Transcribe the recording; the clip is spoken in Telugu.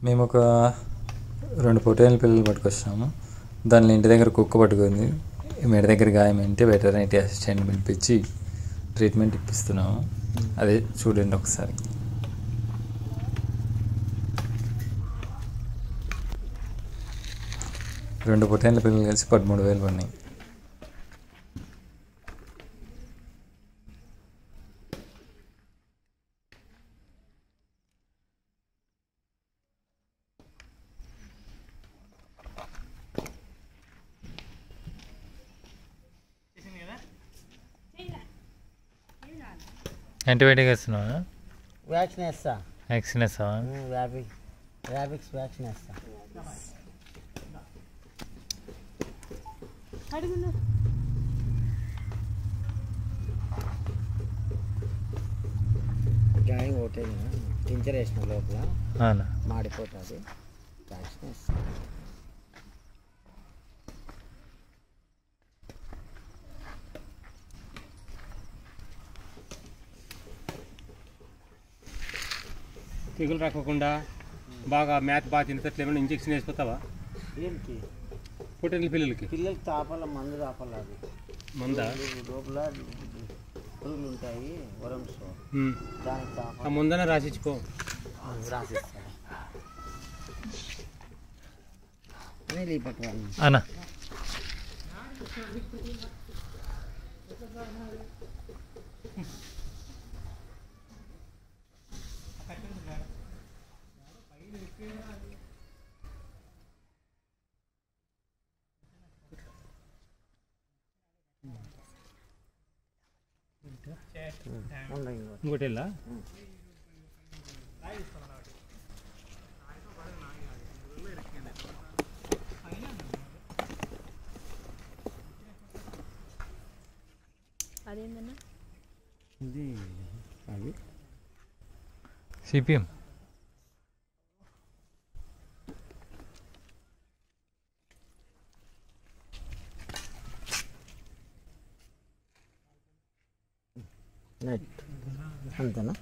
మేము ఒక 2 పొట్టేళ్ళ పిల్లలు పట్టుకొచ్చినాము. దానిని ఇంటి దగ్గర కుక్క పట్టుకుంది. మెడ దగ్గర గాయం అంటే వెటర్నరీ అసిస్టెంట్ పిలిపించి ట్రీట్మెంట్ ఇప్పిస్తున్నాము. అదే చూడండి ఒకసారి. రెండు పొట్టేళ్ళ పిల్లలు కలిసి 13,000 పడినాయి. యాంటీబయాటిక్ వేస్తున్నావా? వ్యాక్సిన్ వేస్తా. వ్యాక్సిన్ వేస్తావా? ర్యాబిక్స్ వ్యాక్సిన్ వేస్తా. జాయింగ్ ఒకటే టించర్ వేసిన లోపల మాడిపోతుంది. వ్యాక్సిన్ వేస్తా. తెగులు రాకుండా బాగా మ్యాథ్ బాగా తినేటట్లు ఏమైనా ఇంజక్షన్ వేసిపోతావా? ఏంటి పొట్టేళ్ళ పిల్లలకి తాపాల మందు తాపాలి. అది మందా లోపల పురుగులు ఉంటాయి, వరమ్స్. దానికి తాపాలి. ఆ ముందనే రాసిచ్చుకో. రాసిస్తా పట్టుకోవాలి అన్నా. ఇంకోటి వెళ్ళా అదేందన్నా ఇది అది సిపిఎం నెట్ అంతేనా?